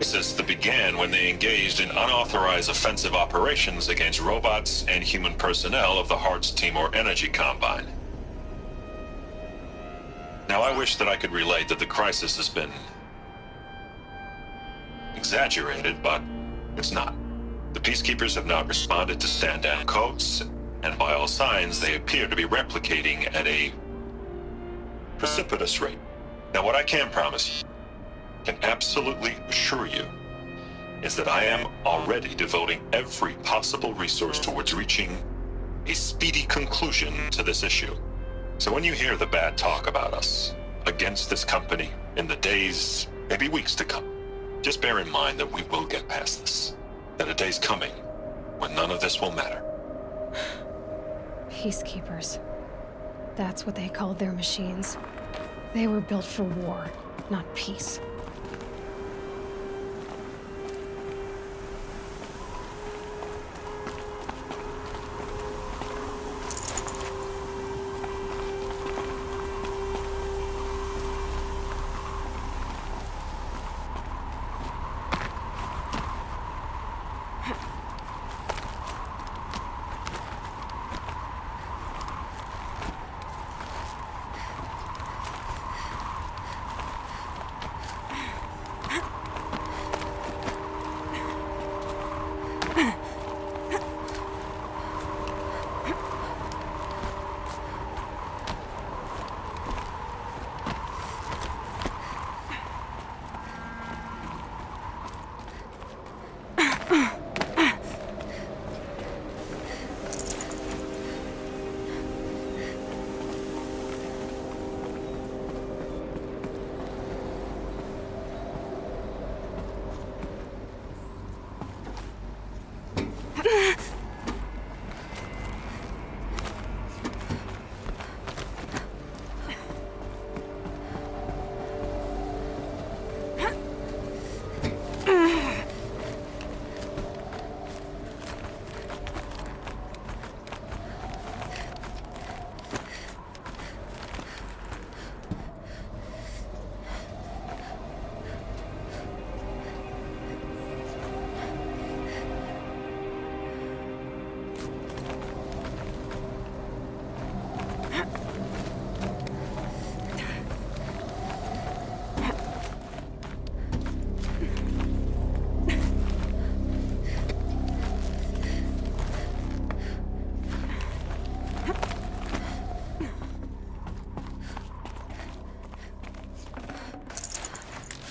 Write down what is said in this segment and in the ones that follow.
crisis that began when they engaged in unauthorized offensive operations against robots and human personnel of the Hearts Timor Energy Combine. Now, I wish that I could relate that the crisis has been exaggerated, but it's not. The Peacekeepers have not responded to stand-down codes, and by all signs, they appear to be replicating at a precipitous rate. Now, what I can promise you, can absolutely assure you, is that I am already devoting every possible resource towards reaching a speedy conclusion to this issue. So when you hear the bad talk about us against this company in the days, maybe weeks to come, just bear in mind that we will get past this. That a day's coming when none of this will matter. Peacekeepers. That's what they called their machines. They were built for war, not peace.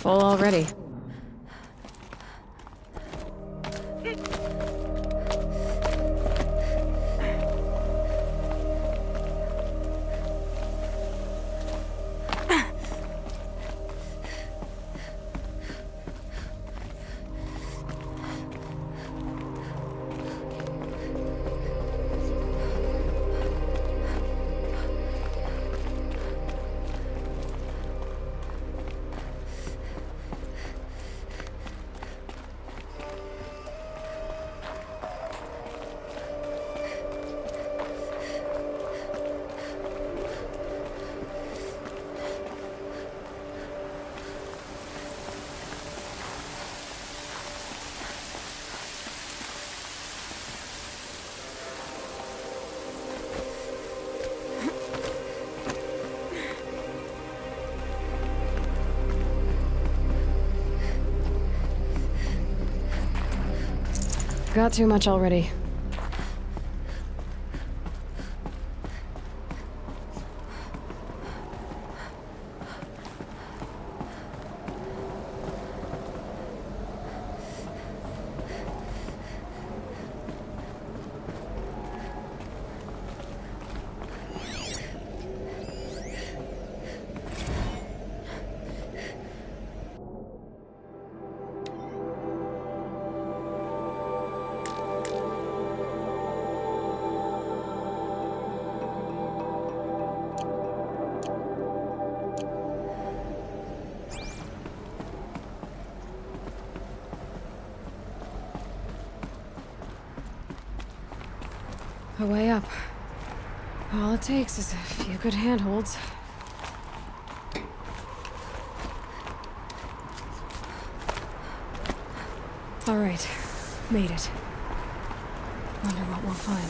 Full already. Got too much already. A way up. All it takes is a few good handholds. All right. Made it. Wonder what we'll find.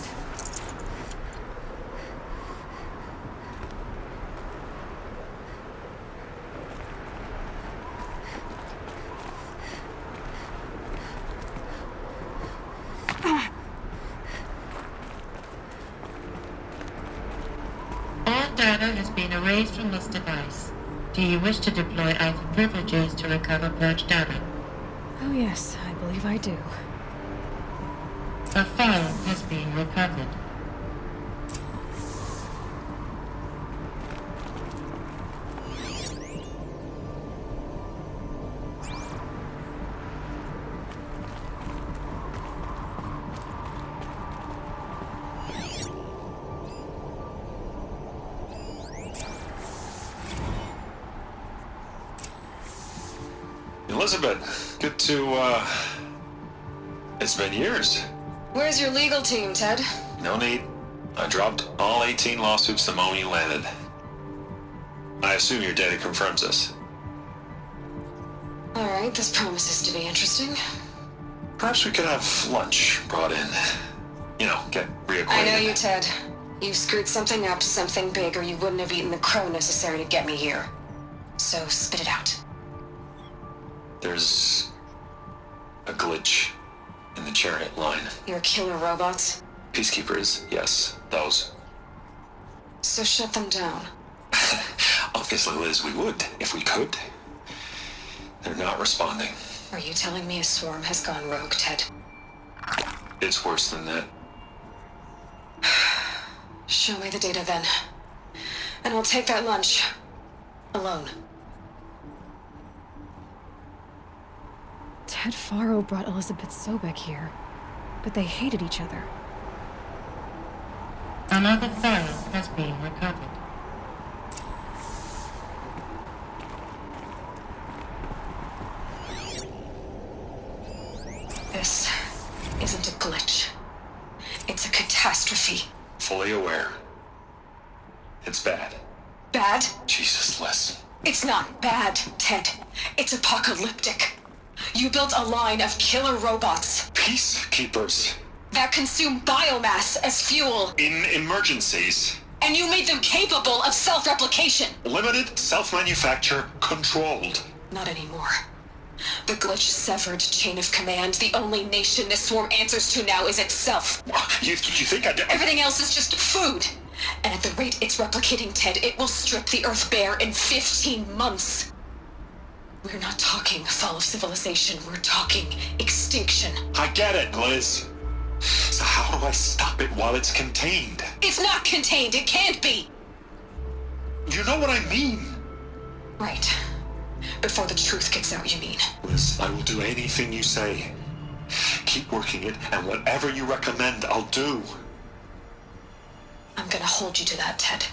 All data has been erased from this device. Do you wish to deploy either privileges to recover purged data? Oh yes, I believe I do. A file has been recovered. Elizabeth, good to, it's been years. Where's your legal team, Ted? No need. I dropped all 18 lawsuits the moment you landed. I assume your data confirms this. All right, this promises to be interesting. Perhaps we could have lunch brought in. You know, get reacquainted. I know you, Ted. You screwed something up, something big, or you wouldn't have eaten the crow necessary to get me here. So spit it out. There's a glitch in the chariot line. Your killer robots? Peacekeepers, yes, those. So shut them down. Obviously, Liz, we would, if we could. They're not responding. Are you telling me a swarm has gone rogue, Ted? It's worse than that. Show me the data then. And I'll take that lunch. Alone. Ted Faro brought Elizabeth Sobek here, but they hated each other. Another file has been recovered. This isn't a glitch. It's a catastrophe. Fully aware. It's bad. Bad? Jesus, Liz. It's not bad, Ted. It's apocalyptic. You built a line of killer robots Peacekeepers. that consume biomass as fuel, In emergencies. and you made them capable of self-replication. Limited, self-manufacture, controlled. Not anymore. The glitch severed chain of command. The only nation this swarm answers to now is itself. You think I did? Everything else is just food. And at the rate it's replicating, Ted, it will strip the Earth bare in 15 months. We're not talking fall of civilization. We're talking extinction. I get it, Liz. So how do I stop it while it's contained? It's not contained. It can't be. You know what I mean? Right. Before the truth gets out, you mean? Liz, I will do anything you say. Keep working it, and whatever you recommend, I'll do. I'm gonna hold you to that, Ted.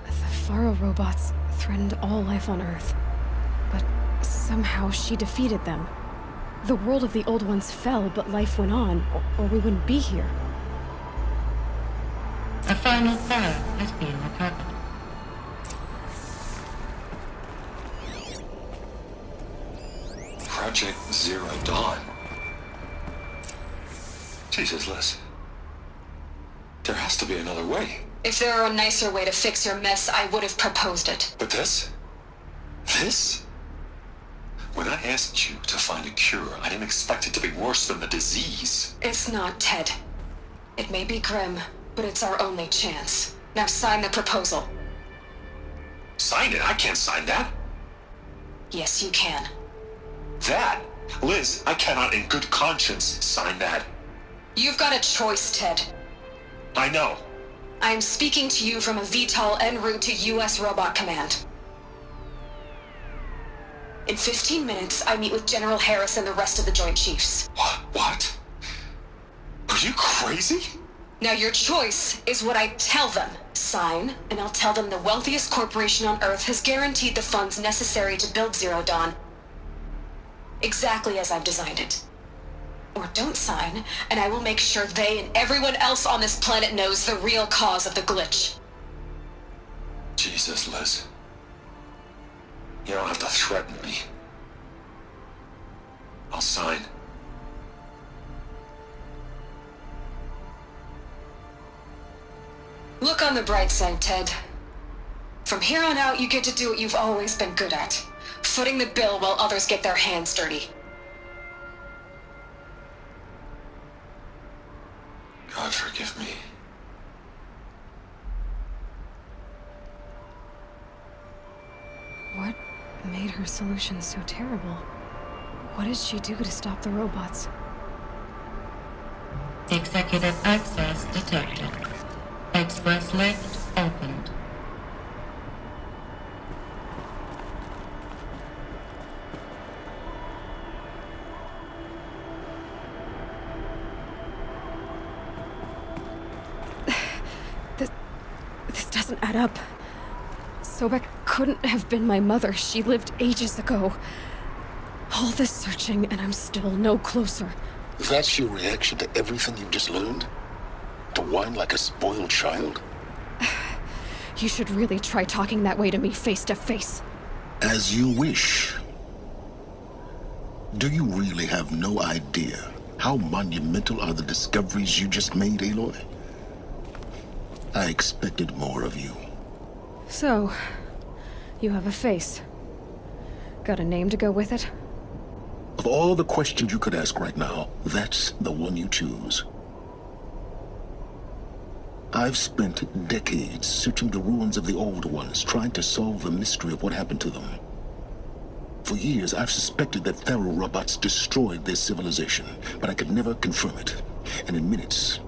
The Faro robots threatened all life on Earth. But somehow she defeated them. The world of the old ones fell, but life went on, or we wouldn't be here. A final file has been recovered. Project Zero Dawn. Jesus, Liz. There has to be another way. If there were a nicer way to fix your mess, I would have proposed it. But this? This? When I asked you to find a cure, I didn't expect it to be worse than the disease. It's not, Ted. It may be grim, but it's our only chance. Now sign the proposal. Sign it? I can't sign that. Yes, you can. That? Liz, I cannot in good conscience sign that. You've got a choice, Ted. I know. I am speaking to you from a VTOL en route to U.S. Robot Command. In 15 minutes, I meet with General Harris and the rest of the Joint Chiefs. What? Are you crazy? Now your choice is what I tell them. Sign, and I'll tell them the wealthiest corporation on Earth has guaranteed the funds necessary to build Zero Dawn. Exactly as I've designed it. Or don't sign, and I will make sure they and everyone else on this planet knows the real cause of the glitch. Jesus, Liz. You don't have to threaten me. I'll sign. Look on the bright side, Ted. From here on out, you get to do what you've always been good at. Footing the bill while others get their hands dirty. God forgive me. What made her solution so terrible? What did she do to stop the robots? Executive access detected. Express lift opened. This doesn't add up. Sobek couldn't have been my mother. She lived ages ago. All this searching, and I'm still no closer. That's your reaction to everything you've just learned? To whine like a spoiled child? You should really try talking that way to me face to face. As you wish. Do you really have no idea how monumental are the discoveries you just made, Aloy? I expected more of you. So, you have a face. Got a name to go with it? Of all the questions you could ask right now, that's the one you choose. I've spent decades searching the ruins of the old ones, trying to solve the mystery of what happened to them. For years, I've suspected that Thero robots destroyed their civilization, but I could never confirm it. And in minutes,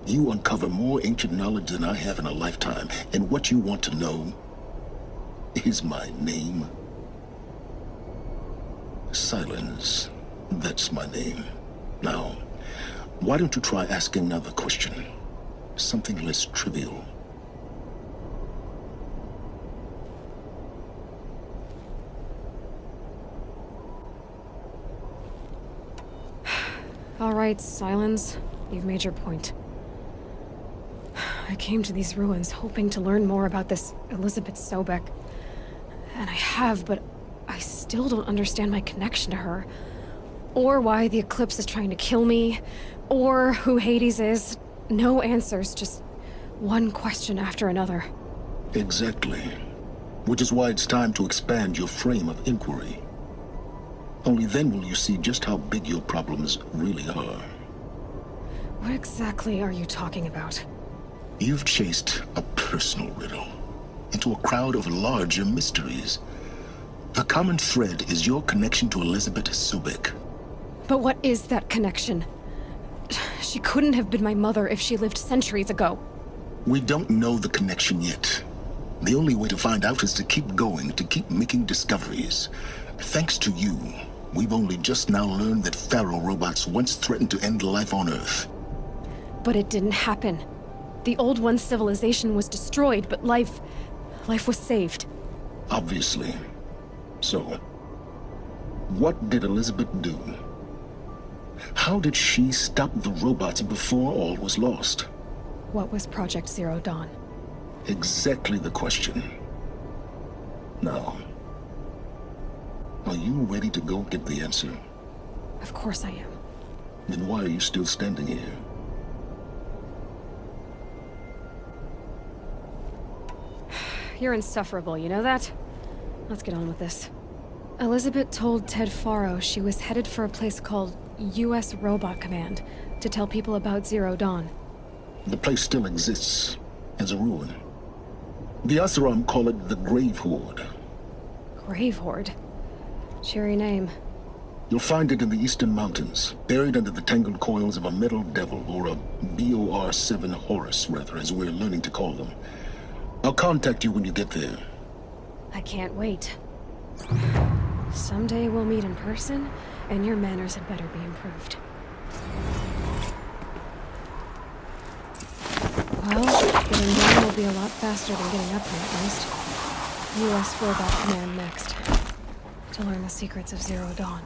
you uncover more ancient knowledge than I have in a lifetime, and what you want to know is my name. Silence. That's my name. Now, why don't you try asking another question? Something less trivial. All right, Silence. You've made your point. I came to these ruins hoping to learn more about this Elizabeth Sobek. And I have, but I still don't understand my connection to her. Or why the Eclipse is trying to kill me. Or who Hades is. No answers, just one question after another. Exactly. Which is why it's time to expand your frame of inquiry. Only then will you see just how big your problems really are. What exactly are you talking about? You've chased a personal riddle into a crowd of larger mysteries. The common thread is your connection to Elizabeth Sobek. But what is that connection? She couldn't have been my mother if she lived centuries ago. We don't know the connection yet. The only way to find out is to keep going, to keep making discoveries. Thanks to you, we've only just now learned that Thero robots once threatened to end life on Earth. But it didn't happen. The Old One's civilization was destroyed, but life was saved. Obviously. So, what did Elizabeth do? How did she stop the robots before all was lost? What was Project Zero Dawn? Exactly the question. Now, are you ready to go get the answer? Of course I am. Then why are you still standing here? You're insufferable, you know that? Let's get on with this. Elizabeth told Ted Faro she was headed for a place called U.S. Robot Command to tell people about Zero Dawn. The place still exists as a ruin. The Oseram call it the Grave Horde. Grave Horde? Cheery name. You'll find it in the Eastern Mountains, buried under the tangled coils of a metal devil, or a BOR-7 Horus, rather, as we're learning to call them. I'll contact you when you get there. I can't wait. Someday we'll meet in person, and your manners had better be improved. Well, getting down will be a lot faster than getting up here, at least. U.S. Robot Command next. To learn the secrets of Zero Dawn.